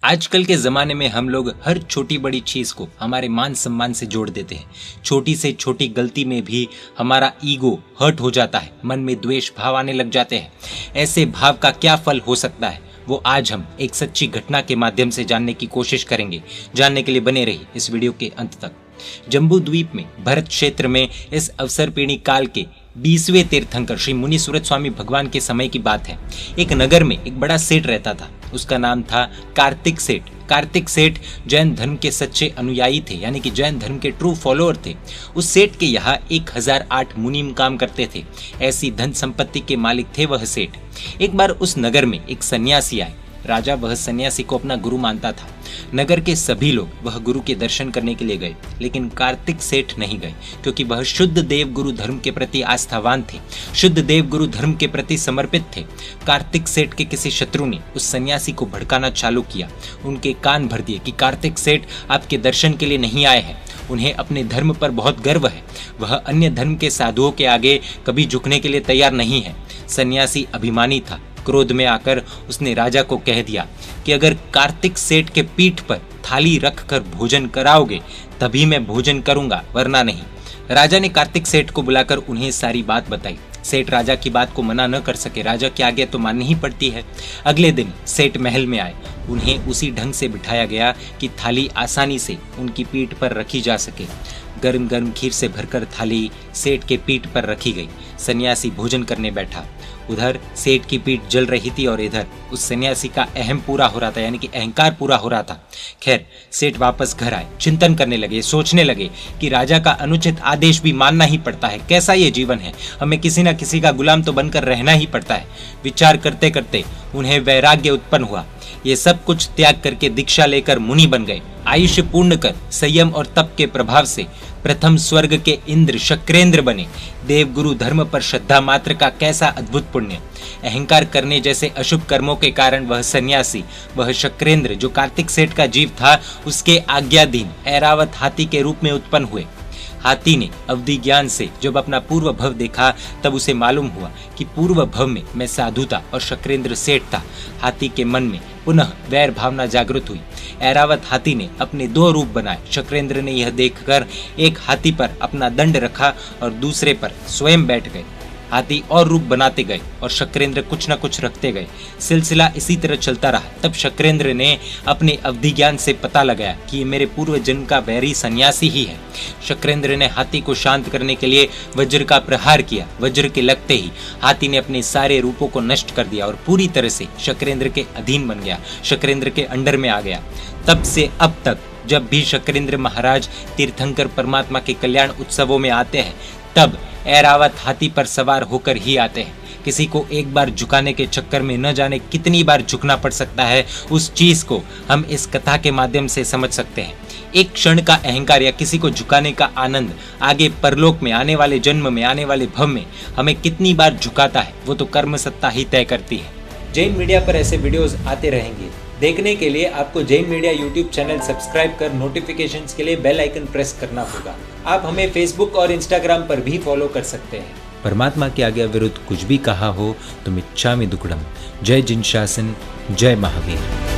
आजकल के ज़माने में हम लोग हर छोटी बड़ी चीज़ को हमारे मान सम्मान से जोड़ देते हैं। छोटी से छोटी गलती में भी हमारा ईगो हर्ट हो जाता है, मन में द्वेष भाव आने लग जाते हैं। ऐसे भाव का क्या फल हो सकता है, वो आज हम एक सच्ची घटना के माध्यम से जानने की कोशिश करेंगे। जानने के लिए बने रहिए इस वीडियो के अंत तक। जम्बू द्वीप में भरत क्षेत्र में इस अवसरपीढ़ी काल के 20वें तीर्थंकर श्री मुनीश्वरत स्वामी भगवान के समय की बात है। एक नगर में एक बड़ा सेठ रहता था। उसका नाम था कार्तिक सेठ। कार्तिक सेठ जैन धर्म के सच्चे अनुयायी थे, यानी कि जैन धर्म के ट्रू फॉलोअर थे। उस सेठ के यहाँ 1008 मुनीम काम करते थे। ऐसी धन संपत्ति के मालिक थे वह सेठ। एक बार उस नगर में एक सन्यासी आए। राजा वह सन्यासी को अपना गुरु मानता था। नगर के सभी लोग वह गुरु के दर्शन करने के लिए गए, लेकिन कार्तिक सेठ नहीं गए, क्योंकि वह शुद्ध देव गुरु धर्म के प्रति आस्थावान थे, शुद्ध देव गुरु धर्म के प्रति समर्पित थे। कार्तिक सेठ के किसी शत्रु ने उस सन्यासी को भड़काना चालू किया। उनके कान भर दिए कि कार्तिक सेठ आपके दर्शन के लिए नहीं आए हैं, उन्हें अपने धर्म पर बहुत गर्व है, वह अन्य धर्म के साधुओं के आगे कभी झुकने के लिए तैयार नहीं है। सन्यासी अभिमानी था। क्रोध में आकर उसने राजा को कह दिया कि अगर कार्तिक सेठ के पीठ पर थाली रखकर भोजन कराओगे तभी मैं भोजन करूंगा, वरना नहीं। राजा ने कार्तिक सेठ को बुलाकर उन्हें सारी बात बताई। सेठ राजा की बात को मना न कर सके, राजा की आज्ञा तो माननी ही पड़ती है। अगले दिन सेठ महल में आए। उन्हें उसी ढंग से बिठाया गया कि थाली आसानी से उनकी पीठ पर रखी जा सके। गर्म गर्म खीर से भरकर थाली सेठ के पीठ पर रखी गई। सन्यासी भोजन करने बैठा। उधर सेठ की पीठ जल रही थी और इधर उस सन्यासी का अहम पूरा हो रहा था, यानी कि अहंकार पूरा हो रहा था। खैर, सेठ वापस घर आए, चिंतन करने लगे, सोचने लगे कि राजा का अनुचित आदेश भी मानना ही पड़ता है। कैसा ये जीवन है, हमें किसी न किसी का गुलाम तो बनकर रहना ही पड़ता है। विचार करते करते उन्हें वैराग्य उत्पन्न हुआ। ये सब कुछ त्याग करके दीक्षा लेकर मुनि बन गए। आयुष्य पूर्ण कर संयम और तप के प्रभाव से प्रथम स्वर्ग के इंद्र शक्रेंद्र बने। देवगुरु धर्म पर श्रद्धा मात्र का कैसा अद्भुत पुण्य। अहंकार करने जैसे अशुभ कर्मों के कारण वह सन्यासी, वह शक्रेंद्र जो कार्तिक सेठ का जीव था, उसके आज्ञाधीन ऐरावत हाथी के रूप में उत्पन्न हुए। हाथी ने अवधि ज्ञान से जब अपना पूर्व भव देखा तब उसे मालूम हुआ कि पूर्व भव में मैं साधु था और शक्रेंद्र सेठ था। हाथी के मन में पुनः वैर भावना जागृत हुई। ऐरावत हाथी ने अपने 2 रूप बनाए। शक्रेंद्र ने यह देखकर एक हाथी पर अपना दंड रखा और दूसरे पर स्वयं बैठ गए। हाथी और रूप बनाते गए और शक्रेंद्र कुछ न कुछ रखते गए। सिलसिला इसी तरह चलता रहा। तब शक्रेंद्र ने अपने अवधि ज्ञान से पता लगाया कि ये मेरे पूर्व जन्म का वैरी सन्यासी ही है। शक्रेंद्र ने हाथी को शांत करने के लिए वज्र का प्रहार किया। वज्र के लगते ही हाथी ने अपने सारे रूपों को नष्ट कर दिया और पूरी तरह से शक्रेंद्र के अधीन बन गया, शक्रेंद्र के अंडर में आ गया। तब से अब तक जब भी शक्रेंद्र महाराज तीर्थंकर परमात्मा के कल्याण उत्सवों में आते हैं, तब ऐरावत हाथी पर सवार होकर ही आते हैं। किसी को एक बार झुकाने के चक्कर में न जाने कितनी बार झुकना पड़ सकता है, उस चीज को हम इस कथा के माध्यम से समझ सकते हैं। एक क्षण का अहंकार या किसी को झुकाने का आनंद आगे परलोक में, आने वाले जन्म में, आने वाले भव में हमें कितनी बार झुकाता है, वो तो कर्म सत्ता ही तय करती है। जैन मीडिया पर ऐसे वीडियोस आते रहेंगे। देखने के लिए आपको Jain media YouTube channel subscribe कर नोटिफिकेशंस के लिए बेल आइकन प्रेस करना होगा। आप हमें फेसबुक और इंस्टाग्राम पर भी फॉलो कर सकते हैं। परमात्मा के आज्ञा विरुद्ध कुछ भी कहा हो तो मिच्छामि दुक्कडम। जय जिन शासन, जय महावीर।